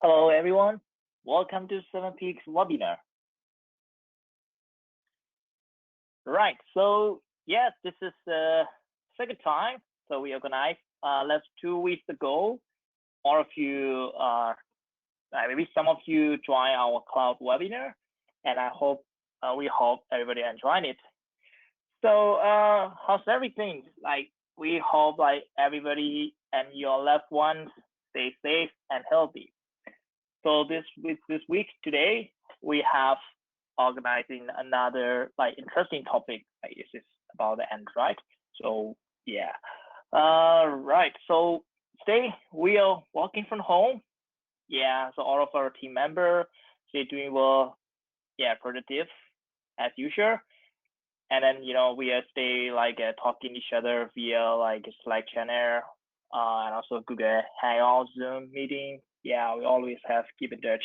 Hello, everyone. Welcome to Seven Peaks webinar. Right. So yes, this is the second time. So we organized last 2 weeks ago. All of you, maybe some of you join our cloud webinar, and we hope everybody enjoyed it. So how's everything? We hope everybody and your loved ones stay safe and healthy. So this week today we have organizing another interesting topic. This is about the Android. So yeah, right. So today we are working from home. Yeah. So all of our team members they doing well. Yeah, productive as usual. And then we are stay talking each other via Slack channel and also Google Hangout, Zoom meeting. Yeah, we always have keep in touch.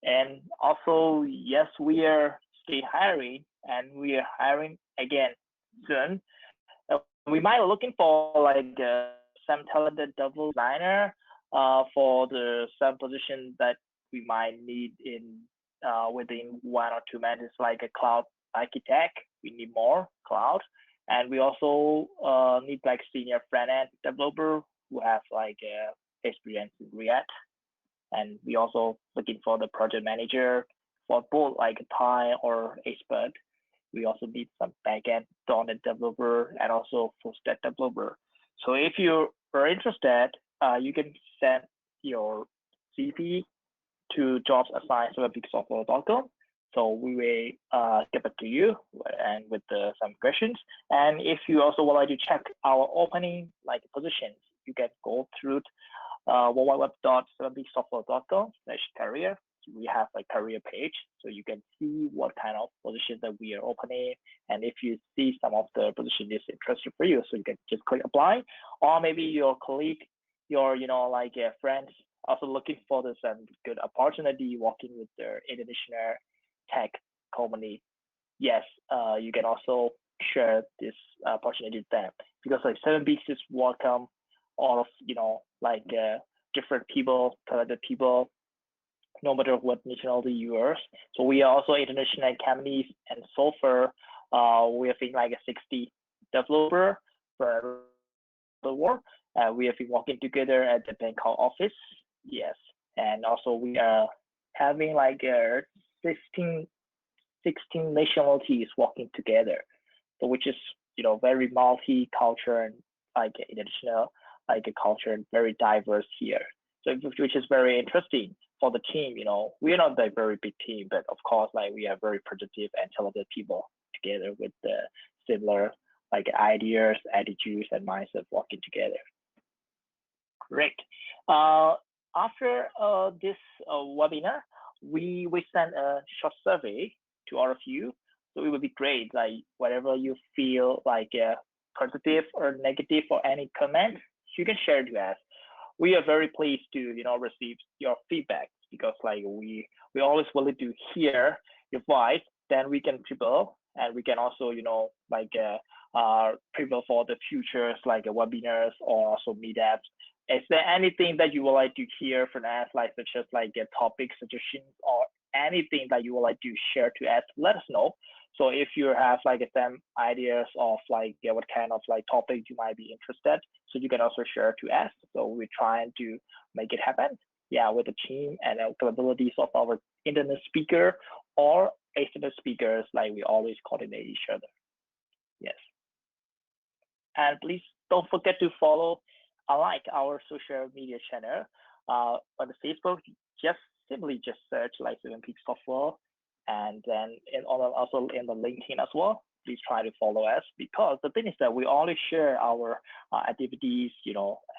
And also, yes, we are still hiring, and we are hiring again soon. We might be looking for some talented double designer for some positions that we might need in within 1 or 2 months. It's like a cloud architect. We need more cloud, and we also need senior front end developer who have experience in React. And we also looking for the project manager for both Thai or expert. We also need some backend .NET developer and also full stack developer. So if you are interested, you can send your CV to jobs@sevenpeakssoftware.com. So we will get back to you and with some questions. And if you also would like to check our opening positions, you can go through www.sevenpeakssoftware.com/career. We have a career page, so you can see what kind of positions that we are opening. And if you see some of the position is interesting for you, so you can just click apply. Or maybe your colleague, your friends also looking for this good opportunity working with their international tech company. Yes, you can also share this opportunity with them because 7 Peaks is welcome all of different people, talented people, no matter what nationality you are. So we are also international companies, and so far we have been 60 developer for the world. We have been working together at the Bangkok office. Yes, and also we are having 16 nationalities working together, so which is very multi-cultural and international culture, very diverse here. So which is very interesting for the team. We are not a very big team, but of course we are very productive and talented people together with the similar ideas, attitudes, and mindset working together. Great. After this webinar, we send a short survey to all of you. So it would be great, whatever you feel positive or negative or any comment, you can share it with us. We are very pleased to receive your feedback because we always willing to hear your voice. Then we can prepare, and we can also prepare for the futures webinars or also meetups. Is there anything that you would like to hear from us, such as topic suggestions or anything that you would like to share to us? Let us know. So if you have some ideas of what kind of topic you might be interested, so you can also share to us. So we're trying to make it happen. Yeah, with the team and the capabilities of our internet speaker or external speakers, we always coordinate each other. Yes. And please don't forget to follow our social media channel on the Facebook. Simply search 7 Peaks Software. And then also in the LinkedIn as well. Please try to follow us because the thing is that we only share our activities,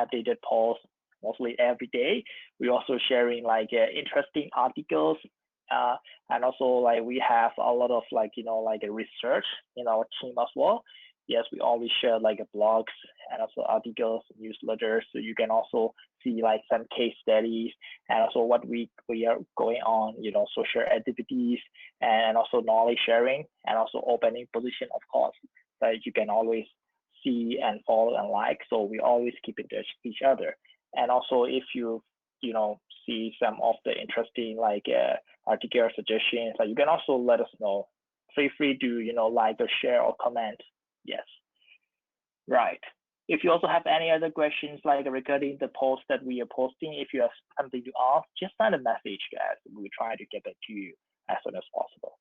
updated posts mostly every day. We're also sharing interesting articles, and also we have a lot of research in our team as well. Yes, we always share blogs and also articles, newsletters, so you can also see some case studies and also what we are going on, social activities and also knowledge sharing and also opening position, of course, that you can always see and follow and so we always keep in touch with each other. And also if you see some of the interesting article or suggestions, you can also let us know. Feel free to like or share or comment. Yes. Right. If you also have any other questions regarding the post that we are posting, if you have something to ask, just send a message, guys. We'll try to get back to you as soon as possible.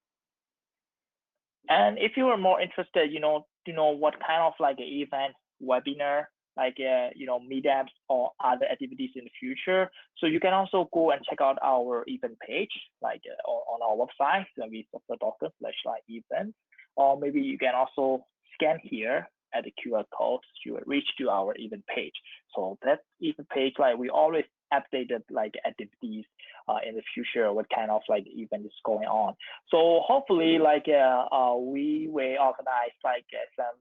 And if you are more interested, to know what kind of an event, webinar, meetups or other activities in the future, so you can also go and check out our event page, on our website, vsoftware.com/events, or maybe you can also scan here at the QR code to reach to our event page. So that event page, we always updated activities in the future, what kind of event is going on. So hopefully we will organize some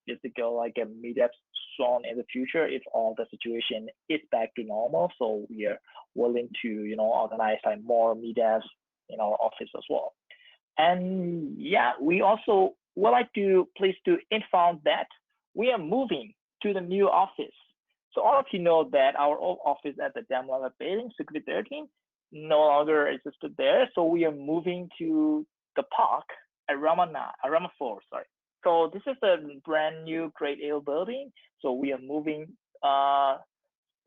physical meetups soon in the future if all the situation is back to normal. So we are willing to organize more meetups in our office as well. And yeah, we also would like to please to inform that we are moving to the new office. So all of you know that our old office at the Damlanga building, Security 13, no longer existed there. So we are moving to the park at Rama 4, sorry. So this is a brand new grade A building. So we are moving,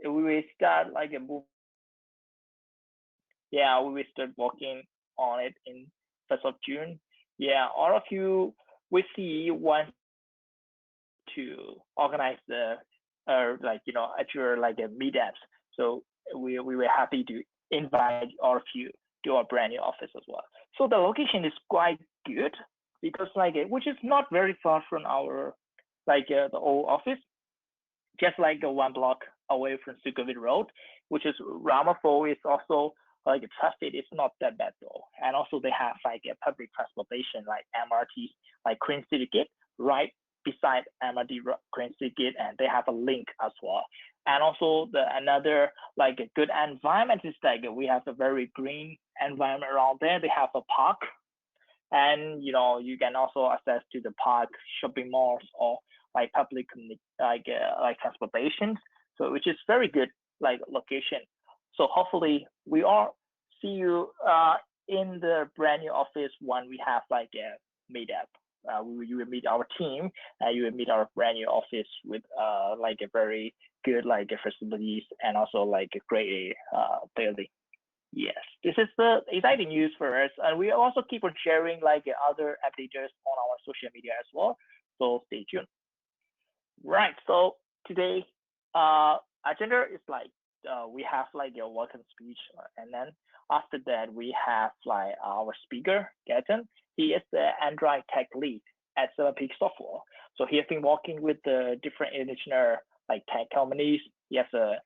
we will start a move. Yeah, we will start working on it in 1st of June. Yeah, all of you we see want to organize the Azure meetups. So we were happy to invite all of you to our brand new office as well. So the location is quite good because which is not very far from our the old office, just one block away from Sukhumvit Road, which is Rama 4 is also traffic is not that bad though. And also they have a public transportation MRT, Koin City Gate, right beside MRT Koin City Gate, and they have a link as well. And also another a good environment is we have a very green environment around there. They have a park, and you can also access to the park, shopping malls, or public transportation. So which is very good location. So hopefully we all see you in the brand new office when we have a meetup. You will meet our team. You will meet our brand new office with a very good facilities and also a great building. Yes, this is the exciting news for us, and we also keep on sharing other updates on our social media as well. So stay tuned. Right. So today, agenda is we have a welcome speech, and then after that we have our speaker Gaten. He is the Android tech lead at 7Peak Software. So he has been working with the different international tech companies. He has a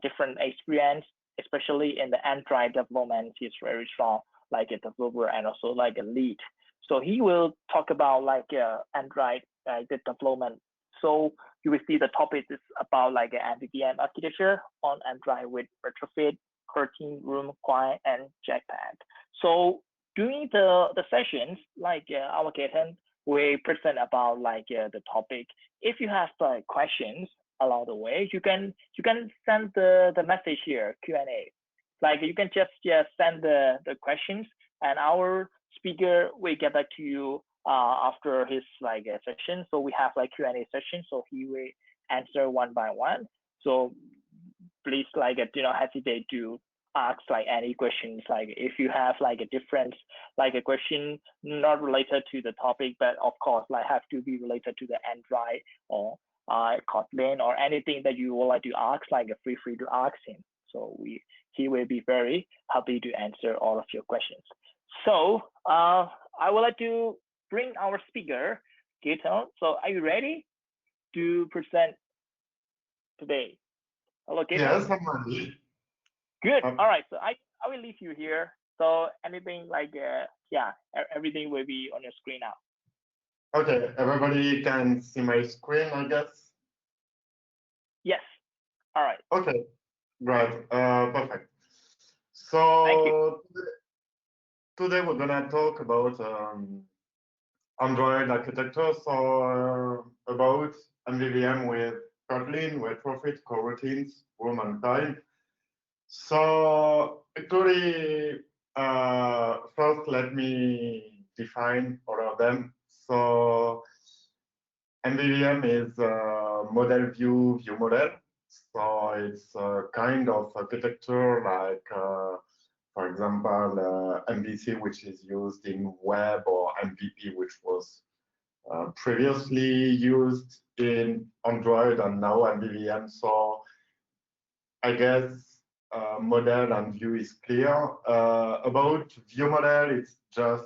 different experience, especially in the Android development. He's very strong a developer and also a lead. So he will talk about Android the development. So you will see the topic is about MVVM architecture on Android with Retrofit, Coroutines, Koin, and Jetpack. So during the sessions, our Gaten will present about the topic. If you have questions along the way, you can send the message here, Q&A. You can just send the questions, and our speaker will get back to you after his session. So we have Q&A session, so he will answer one by one. So please do not hesitate to ask any questions. If you have a different a question not related to the topic, but of course have to be related to the Android or Kotlin or anything that you would like to ask, feel free to ask him. So he will be very happy to answer all of your questions. So I would like to bring our speaker, Gaten. So are you ready to present today? Hello, Gaten. Yes, I'm ready. Good. All right. So I will leave you here. So anything yeah, everything will be on your screen now. Okay, everybody can see my screen, I guess. Yes. All right. Okay, great. Perfect. So today we're gonna talk about Android architecture. So about MVVM with Kotlin, Retrofit, Coroutines, Room and Time. So actually, first let me define all of them. So MVVM is model view model. So it's a kind of architecture like, for example, MVC, which is used in web, or MVP, which was previously used in Android, and now MVVM. So I guess model and view is clear. About view model, it's just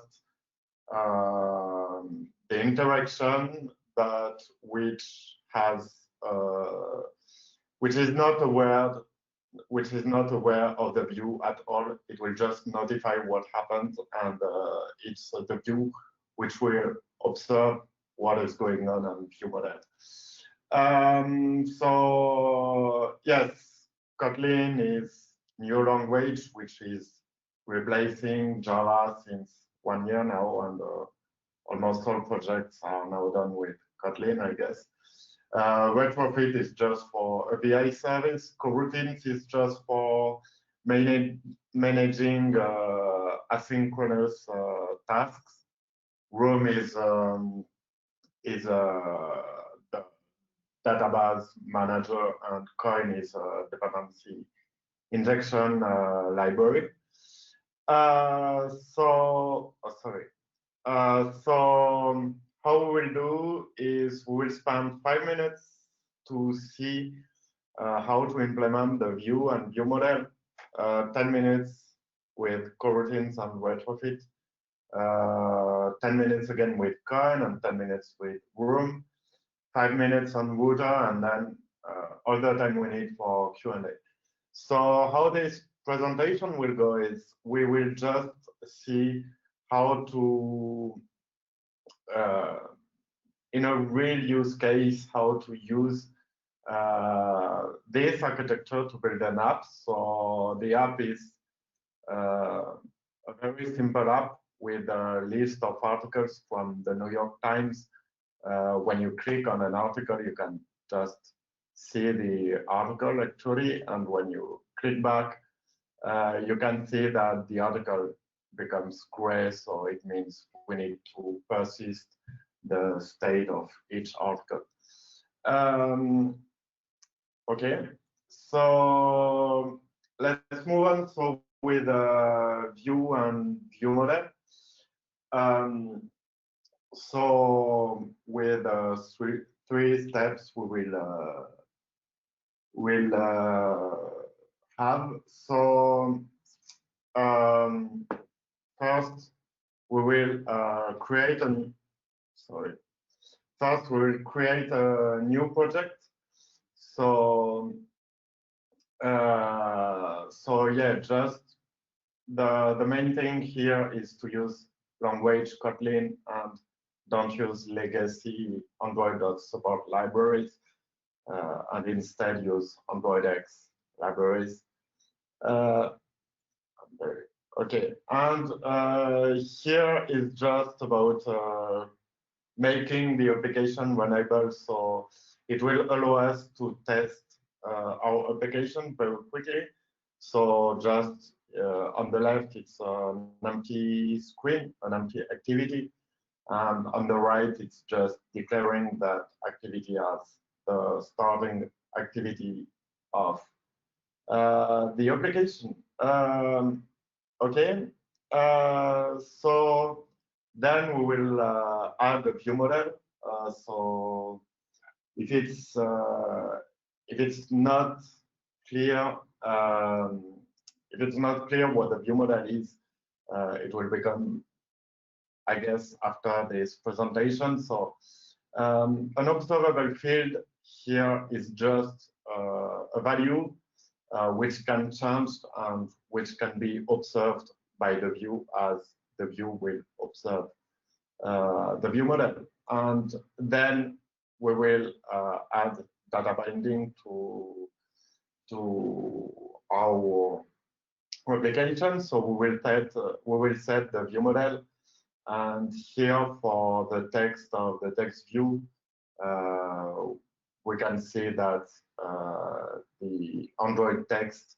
the interaction that which is not aware of the view at all. It will just notify what happened, and it's the view which will observe what is going on view model. So yes, Kotlin is new language which is replacing Java since 1 year now, and almost all projects are now done with Kotlin, I guess. Retrofit is just for API service. Coroutines is just for managing asynchronous tasks. Room is the database manager, and Koin is a dependency injection library. So how we will do is we will spend 5 minutes to see how to implement the view and view model, 10 minutes with coroutines and retrofit, 10 minutes again with Koin, and 10 minutes with room, 5 minutes on router, and then all the time we need for Q&A. So how this presentation will go is we will just see how to, in a real use case, how to use this architecture to build an app. So the app is a very simple app with a list of articles from the New York Times. When you click on an article, you can just see the article actually, and when you click back, you can see that the article becomes gray, so it means we need to persist the state of each article. Okay, so let's move on. So with view and view model. So with three steps we will have. So first we will create a new project. So yeah, just the main thing here is to use language Kotlin and don't use legacy Android.support libraries, and instead use Android X libraries. Okay, and here is just about making the application runnable. So it will allow us to test our application very quickly. So just on the left, it's an empty screen, an empty activity. And on the right, it's just declaring that activity as the starting activity of the application. Okay, so then we will add the view model. So if it's not clear, what the view model is, it will become, I guess, after this presentation. So an observable field here is just a value which can change and which can be observed by the view as the view will observe the view model. And then we will add data binding to our application. So we will set the view model, and here for the text of the text view, we can see that the Android text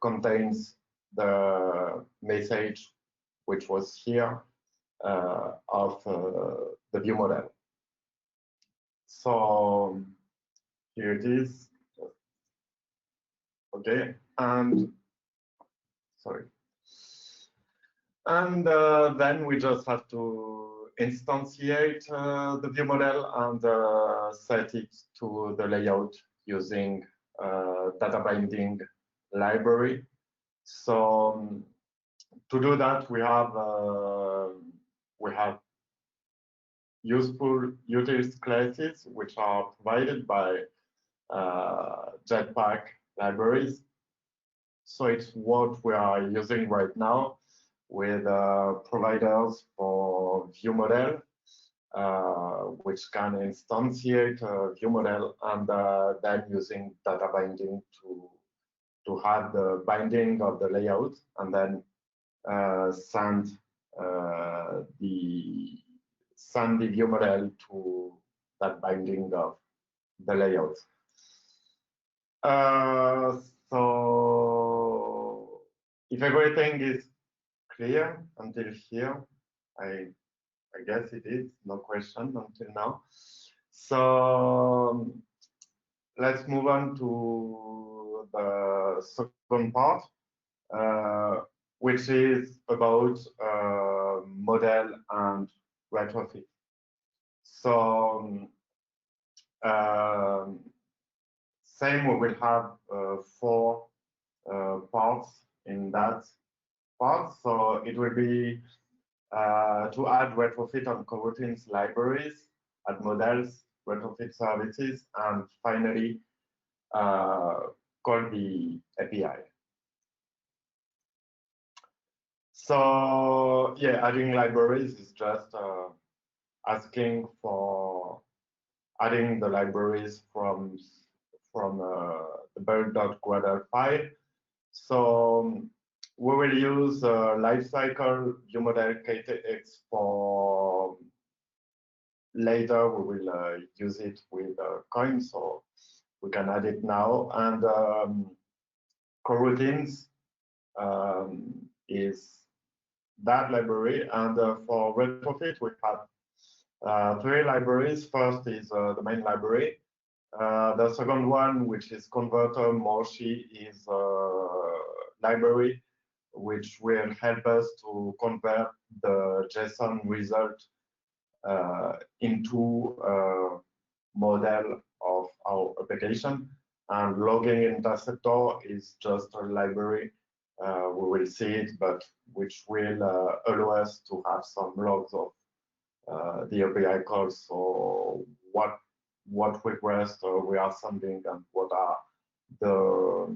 contains the message which was here of the view model. So here it is. Okay, and sorry. And then we just have to instantiate the view model and set it to the layout using data binding library. So to do that, we have useful utils classes which are provided by Jetpack libraries. So it's what we are using right now with providers for view model, which can instantiate a view model and then using data binding to have the binding of the layout and then send the view model to that binding of the layout. So if everything is clear until here, I guess it is, no question until now. So let's move on to the second part, which is about model and retrofit. So same, we will have 4 parts in that part. So it will be to add retrofit on coroutines libraries, add models, retrofit services, and finally call the API. So yeah, adding libraries is just asking for adding the libraries from the build.gradle file. So we will use lifecycle ViewModel KTX for later. We will use it with Koin, so we can add it now. And Coroutines is that library. And for Retrofit, we have 3 libraries. First is the main library. The second one, which is converter Moshi, is a library which will help us to convert the JSON result into a model of our application. And logging interceptor is just a library. We will see it, but which will allow us to have some logs of the API calls. So what requests we are sending and what are the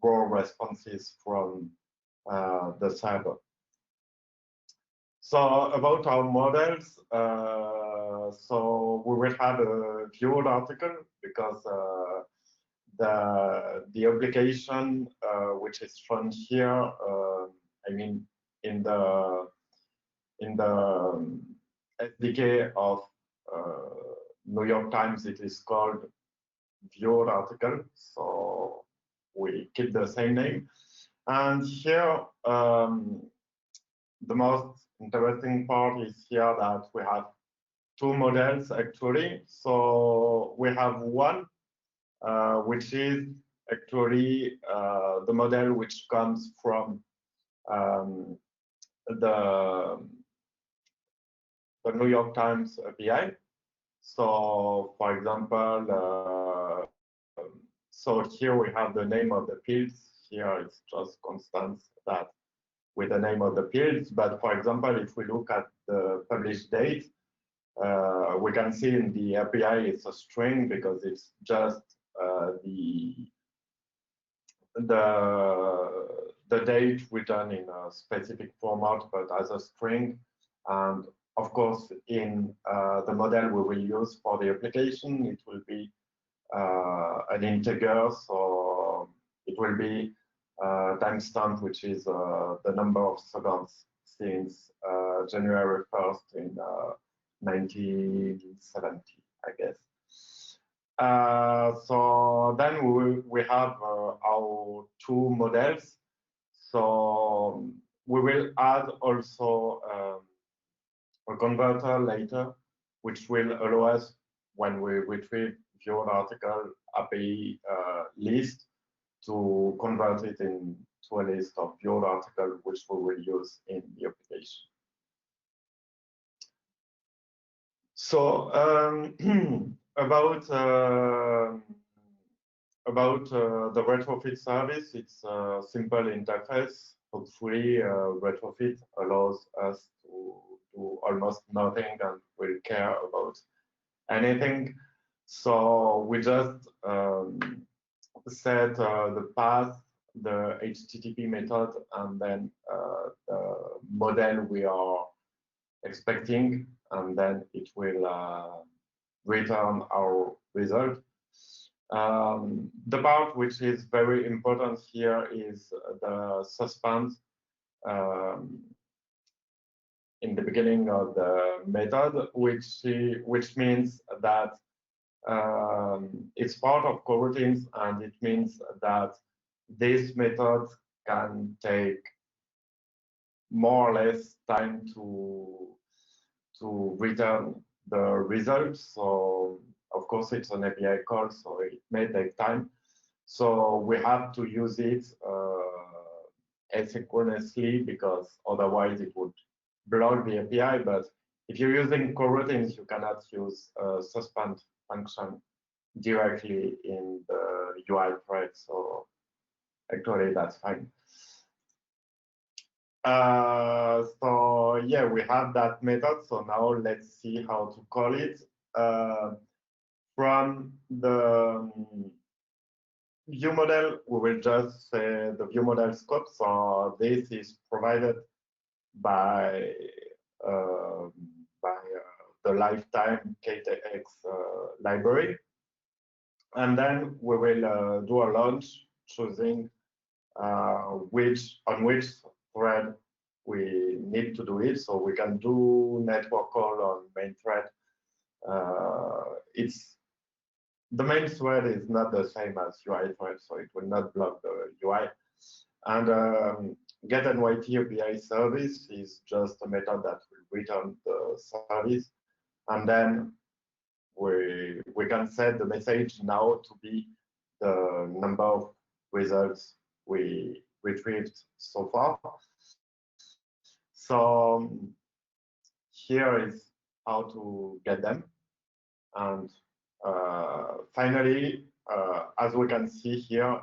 raw responses from the server. So about our models, so we will have a viewed article because the application which is shown here, I mean in the SDK of New York Times, it is called viewed article, so we keep the same name. And here, the most interesting part is here that we have 2 models actually. So we have one, which is actually the model which comes from the New York Times API. So for example, so here we have the name of the fields. Here it's just constant that with the name of the fields. But for example, if we look at the published date, we can see in the API it's a string because it's just the date written in a specific format, but as a string. And of course, in the model we will use for the application, it will be an integer, so it will be timestamp, which is the number of seconds since January 1st in 1970, I guess. So then we have our two models. So we will add also a converter later, which will allow us, when we retrieve viewed article API list, to convert it into a list of viewed article, which we will use in the application. So about the retrofit service, it's a simple interface. Hopefully, retrofit allows us to do almost nothing and will care about anything. So we just set the path, the HTTP method, and then the model we are expecting, and then it will return our result. The part which is very important here is the suspend in the beginning of the method, which means that it's part of coroutines, and it means that this method can take more or less time to return the results. So of course it's an API call, so it may take time. So we have to use it asynchronously, because otherwise it would block the API. But if you're using coroutines, you cannot use suspend function directly in the UI thread. So actually that's fine. So yeah, we have that method. So now let's see how to call it. From the view model, we will just say the ViewModelScope. So this is provided by the lifetime KTX library, and then we will do a launch, choosing on which thread we need to do it. So we can do network call on main thread. It's the main thread is not the same as UI thread, so it will not block the UI. And get NYT API service is just a method that will return the service, and then we can set the message now to be the number of results we retrieved so far. So here is how to get them. And finally, as we can see here,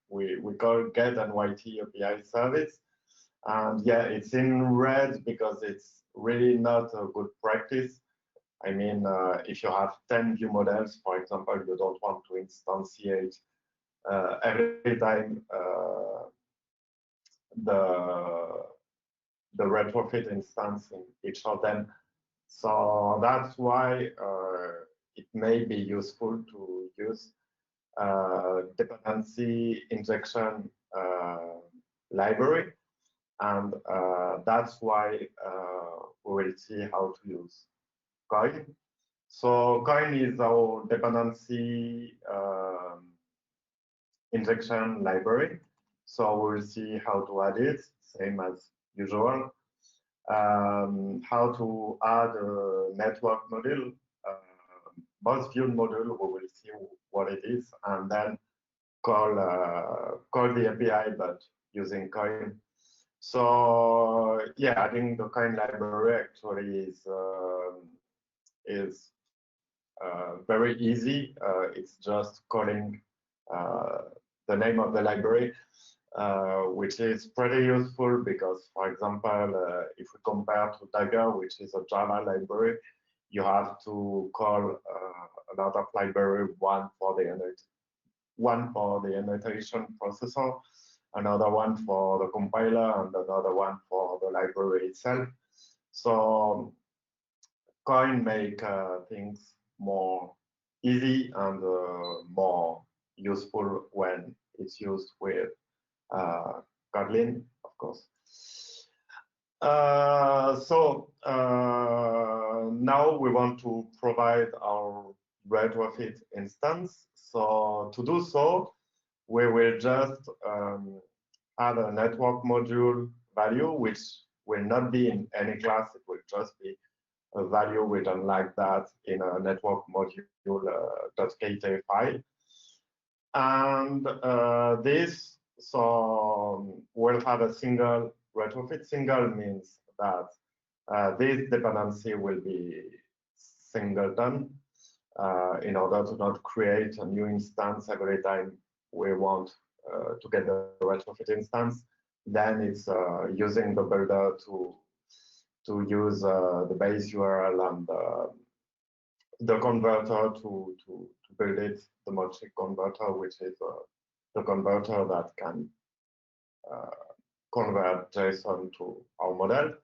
we call get NYT API service. And yeah, it's in red because it's really not a good practice. I mean, if you have 10 view models, for example, you don't want to instantiate every time the retrofit instance in each of them. So that's why it may be useful to use dependency injection library, and that's why we will see how to use Koin. So Koin is our dependency injection library. So we'll see how to add it, same as usual. How to add a network module, both viewed module, we will see what it is, and then call the API, but using Koin. So yeah, adding the Koin library actually is very easy. It's just calling the name of the library, which is pretty useful because, for example, if we compare to Dagger, which is a Java library, you have to call another library, one for the annotation processor, another one for the compiler, and another one for the library itself. So Koin make things more easy and more useful when it's used with Kotlin, of course. So now we want to provide our retrofit instance. So to do so, we will just add a network module value, which will not be in any class. It will just be a value written like that in a network module .kt file. And this, so we'll have a single retrofit. Single means that this dependency will be singleton in order to not create a new instance every time we want to get the retrofit instance. Then it's using the builder to use the base URL and the converter to build it, the multi converter, which is the converter that can convert JSON to our model.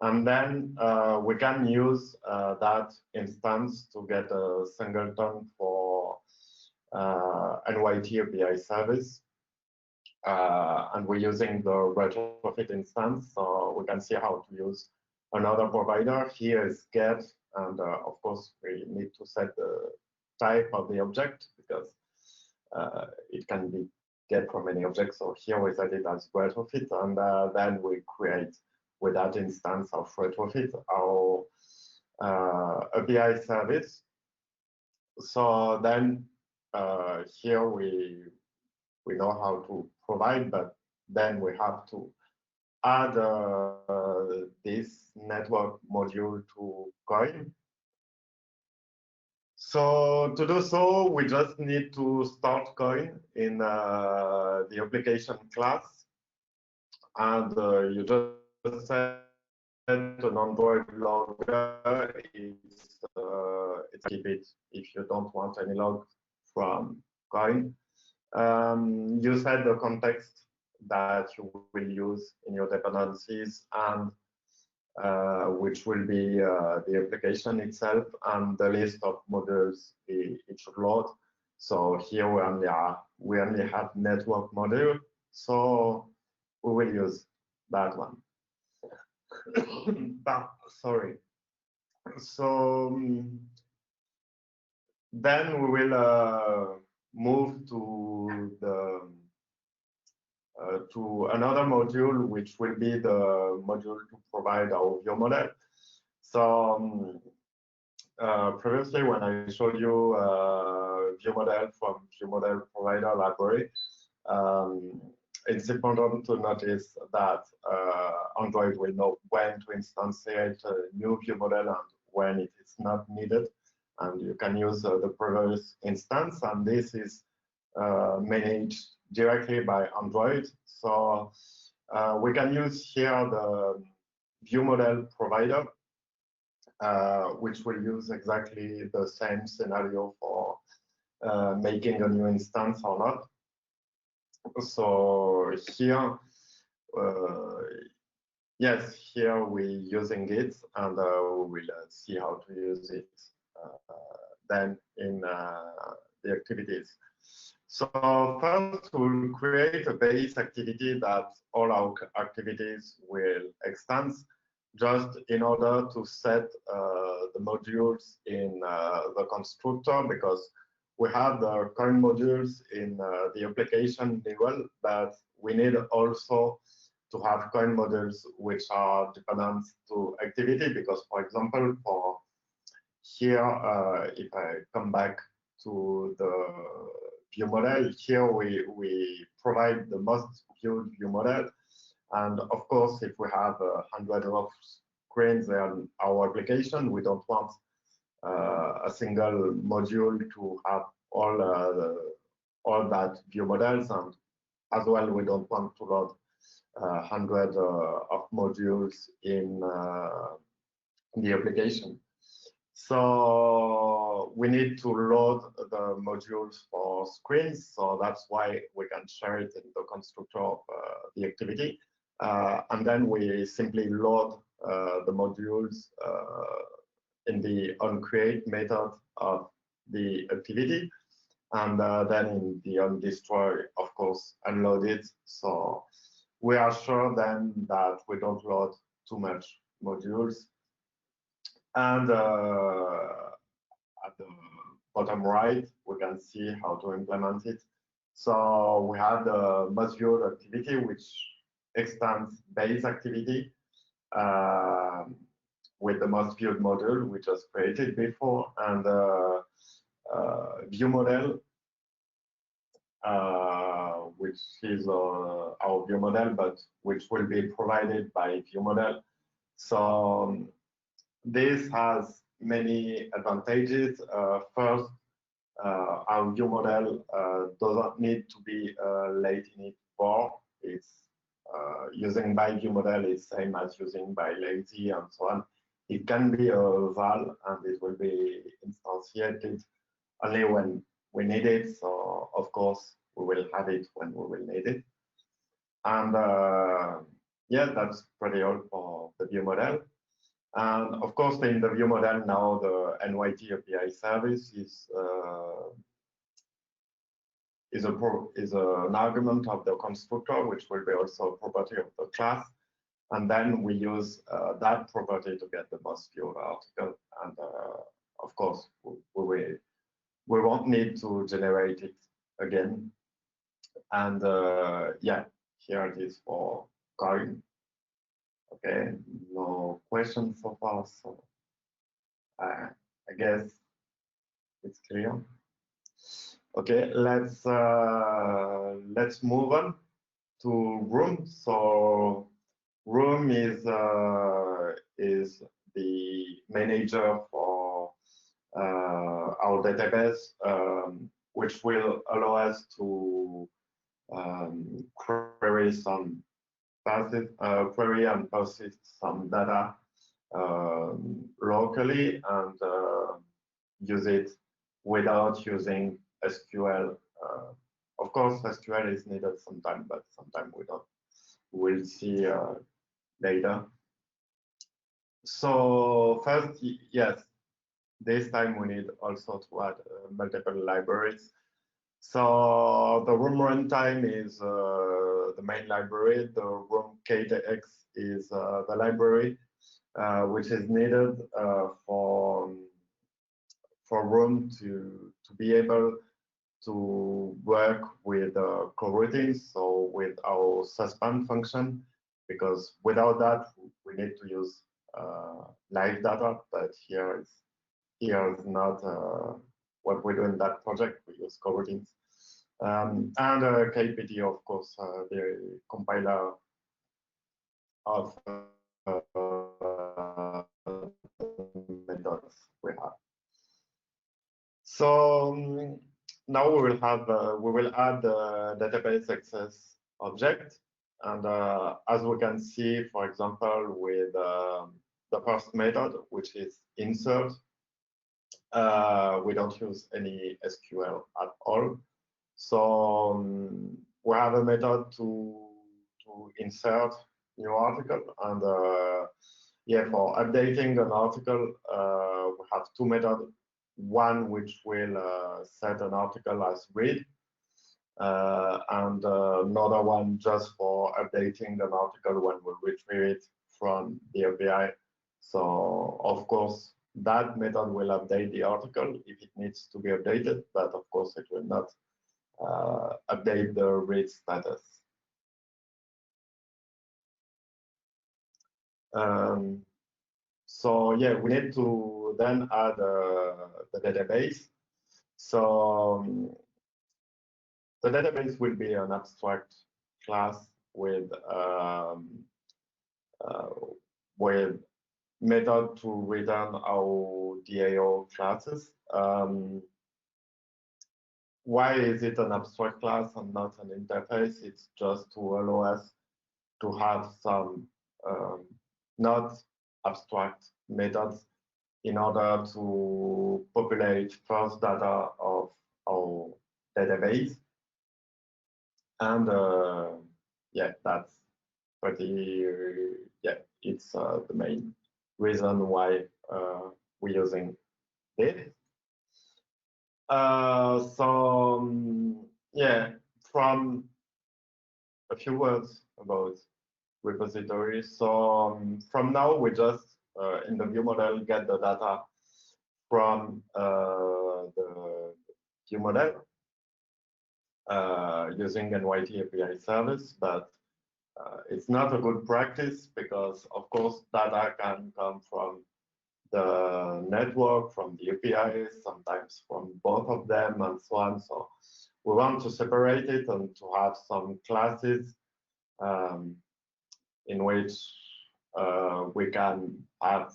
And then we can use that instance to get a singleton for NYT API service. And we're using the retrofit instance, so we can see how to use another provider. Here is get, and of course we need to set the type of the object because it can be get from any object. So here we set it as retrofit, and then we create with that instance of retrofit our API service. So then here we know how to provide, but then we have to add this network module to Koin. So to do so, we just need to start Koin in the application class, and you just set an Android logger. It's keep it if you don't want any log from Koin. You set the context that you will use in your dependencies, and which will be the application itself and the list of modules it should load. So here we only have network module, so we will use that one. Sorry. So then we will move to the to another module, which will be the module to provide our view model. So previously, when I showed you view model from view model provider library, it's important to notice that Android will know when to instantiate a new view model and when it is not needed. And you can use the previous instance, and this is managed directly by Android. So we can use here the view model provider, which will use exactly the same scenario for making a new instance or not. So here, yes, here we're using it, and we will see how to use it then in the activities. So first, we'll create a base activity that all our activities will extend, just in order to set the modules in the constructor, because we have the current modules in the application level, but we need also to have Koin modules which are dependent to activity, because, for example, for here, if I come back to the view model, here we provide the most viewed view model. And of course, if we have 100 of screens in our application, we don't want a single module to have all that view models, and as well, we don't want to load 100 of modules in the application. So we need to load the modules for screens, so that's why we can share it in the constructor of the activity. And then we simply load the modules in the onCreate method of the activity, and then in the onDestroy, of course, unload it. So we are sure then that we don't load too much modules. And at the bottom right, we can see how to implement it. So we have the most viewed activity, which extends base activity with the most viewed module we just created before, and view model, which is our view model, but which will be provided by view model. So this has many advantages. First, our view model doesn't need to be late init for. It's using by view model is same as using by lazy and so on. It can be a val and it will be instantiated only when we need it. So of course we will have it when we will need it. And yeah, that's pretty all for the view model. And of course, in the view model now, the NYT API service is an argument of the constructor, which will be also a property of the class. And then we use that property to get the most viewed article. And of course, we won't need to generate it again. And yeah, here it is for Koin. Okay, no questions so far, so I guess it's clear. Okay, let's move on to Room. So Room is the manager for our database, which will allow us to query some query and persist some data locally and use it without using SQL. Of course, SQL is needed sometimes, but sometimes we don't. We'll see later. So first, yes, this time we need also to add multiple libraries. So the Room runtime is the main library. The Room KDX is the library which is needed for Room to be able to work with coroutines, so with our suspend function, because without that we need to use live data, but here is not what we do in that project. We use coroutines. And KPT, of course, the compiler of methods we have. So now we will add the database access object, and as we can see, for example, with the first method, which is insert, we don't use any SQL at all. So we have a method to insert new article, and yeah, for updating an article, we have two methods. One which will set an article as read, and another one just for updating an article when we retrieve it from the API. So of course, that method will update the article if it needs to be updated, but of course it will not update the read status. So yeah, we need to then add the database. So the database will be an abstract class with method to return our DAO classes. Why is it an abstract class and not an interface? It's just to allow us to have some not abstract methods in order to populate first data of our database. And yeah, that's pretty, yeah, it's the main reason why we're using this. Yeah, from a few words about repositories. So from now, we just in the view model get the data from the view model using NYT API service, but it's not a good practice because, of course, data can come from the network, from the APIs, sometimes from both of them, and so on. So we want to separate it and to have some classes in which we can have,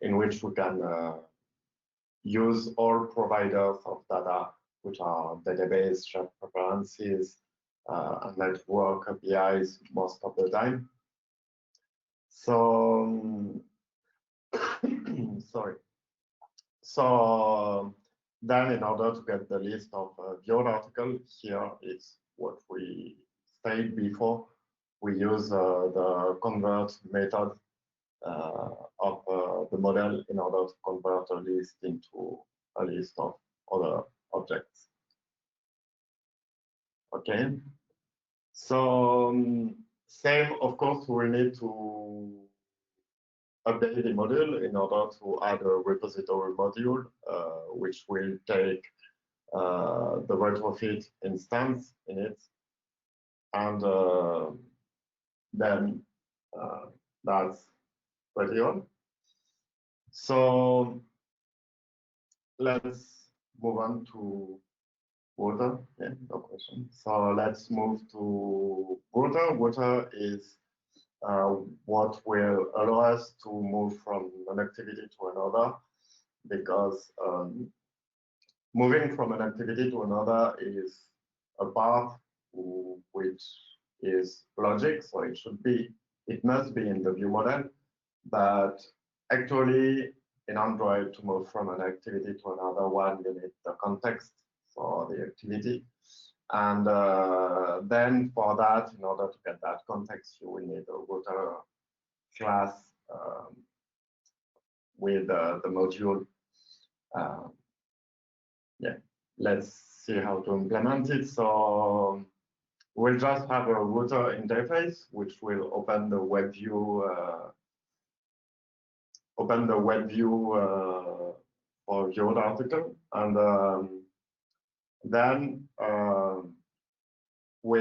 in which we can use all providers of data, which are database, shared preferences, and network APIs most of the time. So, sorry. So then in order to get the list of viewed articles, here is what we said before. We use the convert method of the model in order to convert a list into a list of other objects. Okay. So same, of course, we need to update the module in order to add a repository module, which will take the retrofit instance in it. And then that's pretty on. So let's move on to water. Yeah, no question. So let's move to water. Water is what will allow us to move from an activity to another, because moving from an activity to another is a path which is logic, so it must be in the view model, but actually in Android, to move from an activity to another one, you need the context for the activity. And then for that, in order to get that context, you will need a water class with the module. Yeah, let's see how to implement it. So we'll just have a router interface, which will open the web view, for viewed article, and then we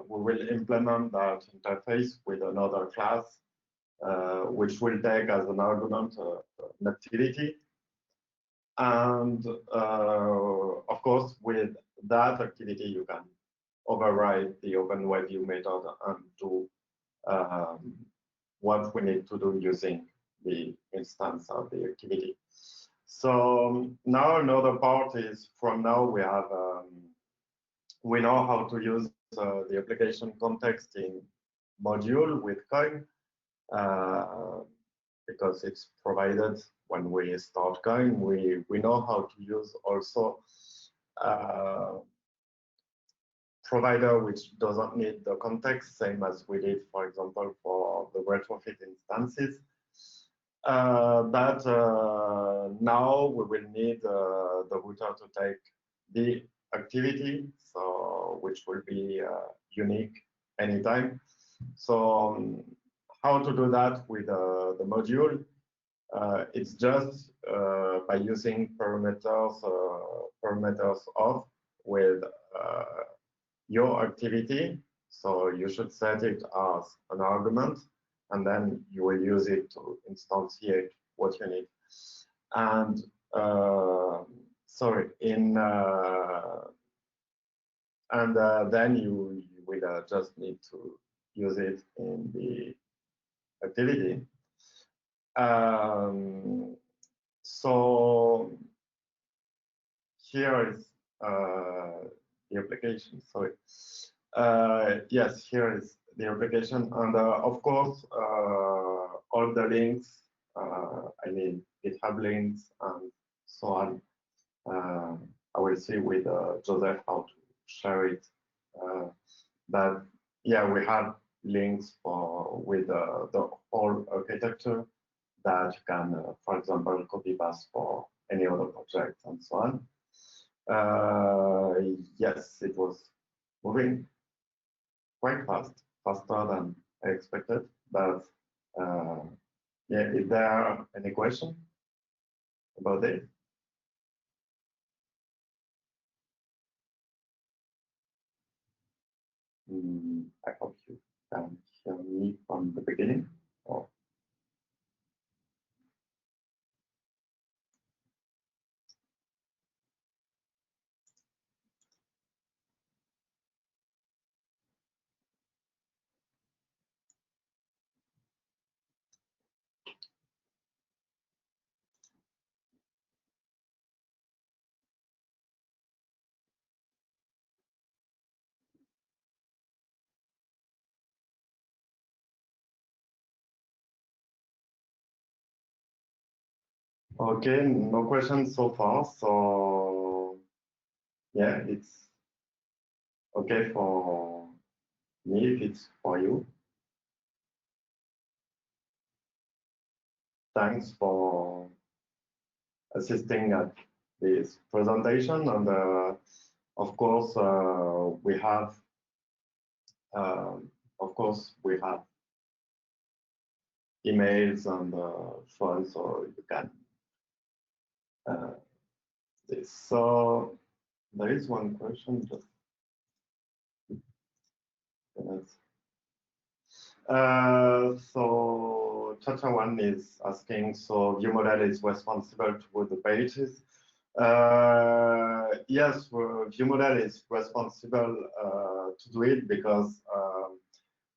will implement that interface with another class, which will take as an argument an activity. And of course, with that activity, you can override the OpenWebView method and do what we need to do using the instance of the activity. So now another part is, from now we have we know how to use the application context in module with Koin, because it's provided when we start Koin. We know how to use also provider which doesn't need the context, same as we did, for example, for the retrofit instances. But now we will need the router to take the activity, so which will be unique anytime. So how to do that with the module? It's just by using parameters of with your activity. So you should set it as an argument, and then you will use it to instantiate what you need. And sorry, then you will just need to use it in the activity. So here is the application. Sorry. Yes, here is the application, and of course, all the links. I mean, GitHub links and so on. I will see with Joseph how to share it. But yeah, we have links with the whole architecture that you can, for example, copy paste for any other project and so on. Yes, it was moving quite fast, faster than I expected, but Yeah, is there any question about it? I hope you can hear me from the beginning. Or okay, no questions so far. So yeah, it's okay for me if it's for you. Thanks for assisting at this presentation, and of course we have emails and phone, so you can this. So there is one question. Just so Chacha one is asking, so ViewModel is responsible with the pages. Yes, ViewModel is responsible to do it because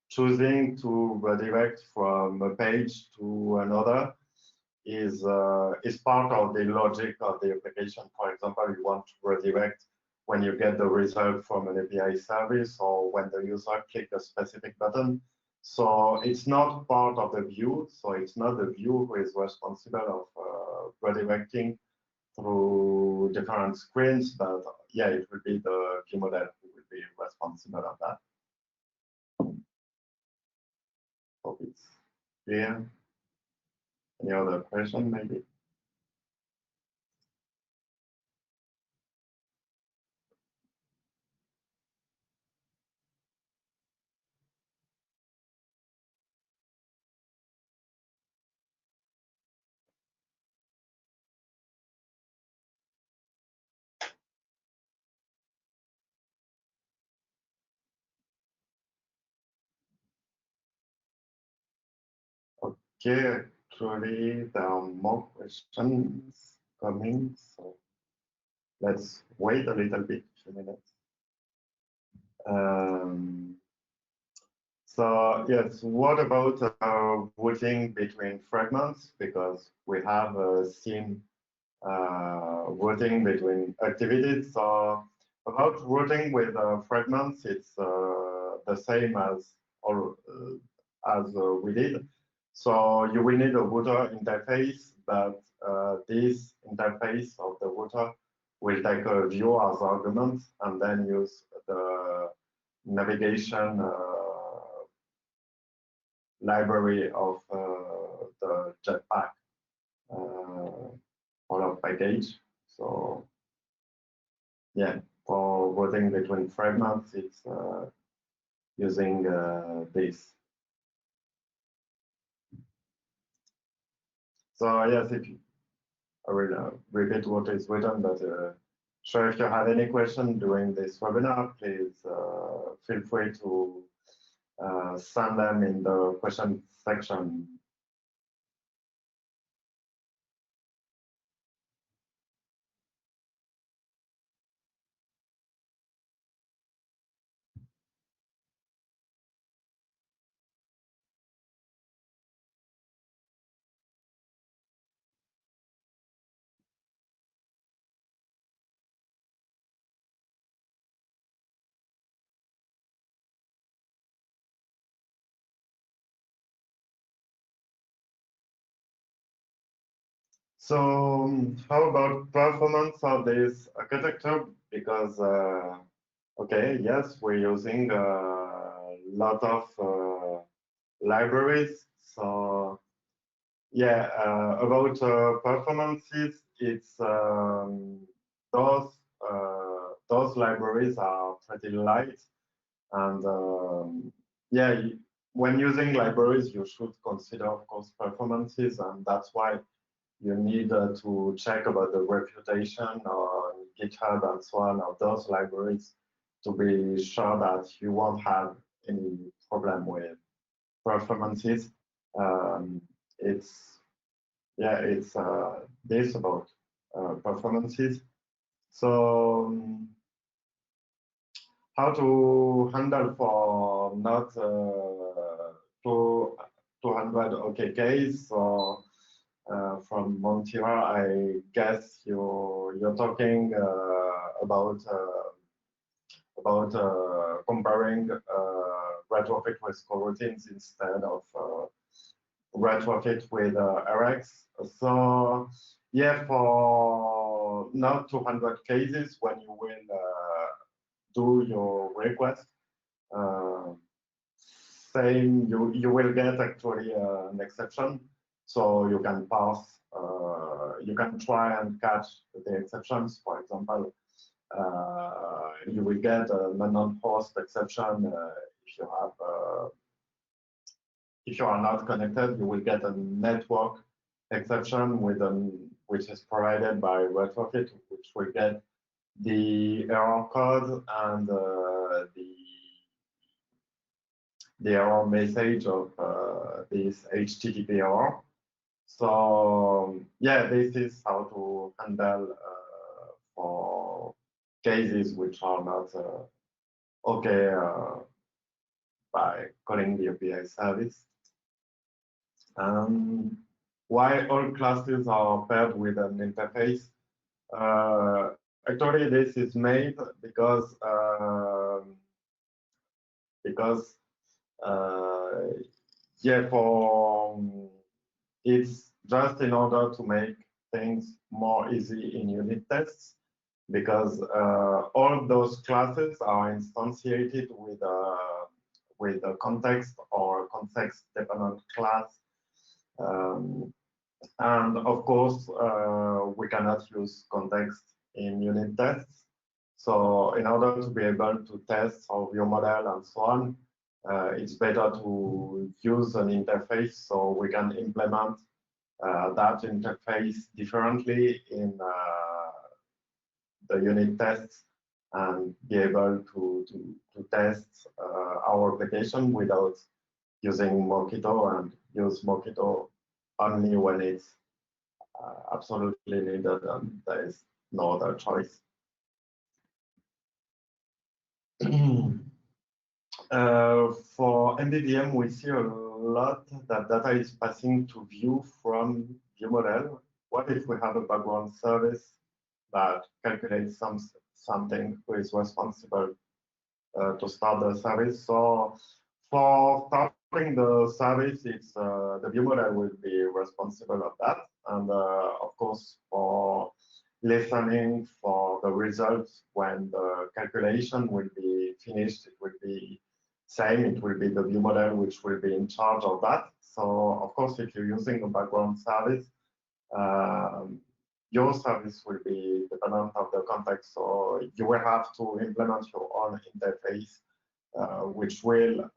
choosing to redirect from a page to another is part of the logic of the application. For example, you want to redirect when you get the result from an API service or when the user click a specific button. So it's not part of the view. So it's not the view who is responsible of redirecting through different screens, but yeah, it will be the view model who will be responsible of that. Hope it's clear. Any other question, maybe? Okay, actually, there are more questions coming, so let's wait a little bit, 2 minutes. So yes, what about routing between fragments? Because we have seen routing between activities. So about routing with fragments, it's the same as we did. So you will need a router interface, but this interface of the router will take a view as argument and then use the navigation library of the Jetpack follow package. So yeah, for routing between fragments, it's using this. So yes, if you, I will repeat what is written, but sure, if you have any question during this webinar, please feel free to send them in the question section. So how about performance of this architecture? Because okay, yes, we're using a lot of libraries. So yeah, about performances, it's those libraries are pretty light, and yeah, when using libraries, you should consider, of course, performances, and that's why you need to check about the reputation on GitHub and so on of those libraries to be sure that you won't have any problem with performances. It's this about performances. So how to handle for not 200 OKKs. So from Montira, I guess you're talking about comparing retrofit with coroutines instead of retrofit with RX. So yeah, for not 200 cases, when you will do your request, same, you will get actually an exception. So you can pass, you can try and catch the exceptions. For example, you will get a non-host exception if you have if you are not connected. You will get a network exception with which is provided by Retrofit, which will get the error code and the error message of this HTTP error. So yeah, this is how to handle for cases which are not okay by calling the API service. Why all classes are paired with an interface? Actually, this is made because yeah, for it's just in order to make things more easy in unit tests, because all those classes are instantiated with a context or context-dependent class. And of course, we cannot use context in unit tests. So in order to be able to test our view model and so on, it's better to use an interface so we can implement that interface differently in the unit tests and be able to test our application without using Mockito, and use Mockito only when it's absolutely needed and there is no other choice. For MVVM, we see a lot that data is passing to view from ViewModel. What if we have a background service that calculates something who is responsible to start the service? So for starting the service, it's the ViewModel will be responsible of that, and of course for listening for the results when the calculation will be finished, it will be same. It will be the ViewModel which will be in charge of that. So of course, if you're using a background service, your service will be dependent of the context. So you will have to implement your own interface, which will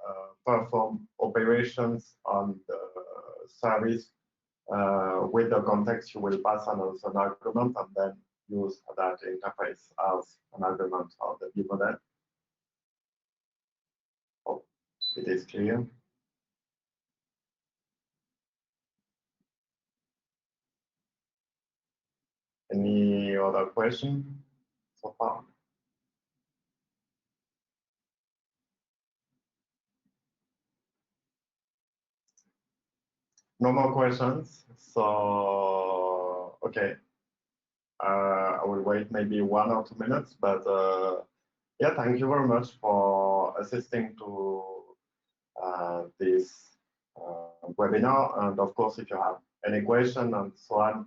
perform operations on the service with the context you will pass on as an argument, and then use that interface as an argument of the ViewModel. Hope it is clear. Any other question so far? No more questions. So, okay. I will wait maybe 1 or 2 minutes, but yeah, thank you very much for assisting to this webinar. And of course, if you have any question and so on,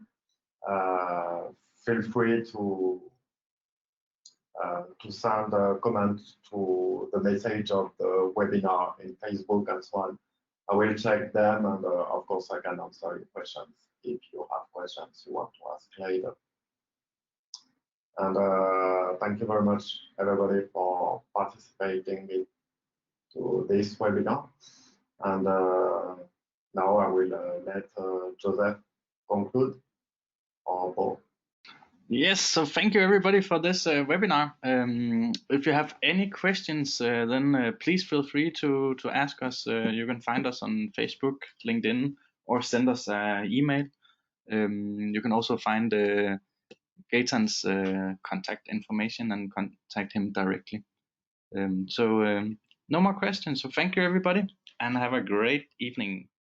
feel free to send a comment to the message of the webinar in Facebook and so on. I will check them, and of course I can answer your questions if you have questions you want to ask later. And thank you very much everybody for participating to this webinar. And now I will let Joseph conclude. Or Paul. Yes, so thank you everybody for this webinar. If you have any questions, then please feel free to ask us. You can find us on Facebook, LinkedIn, or send us an email. You can also find Gaetan's contact information and contact him directly. No more questions. So thank you everybody, and have a great evening.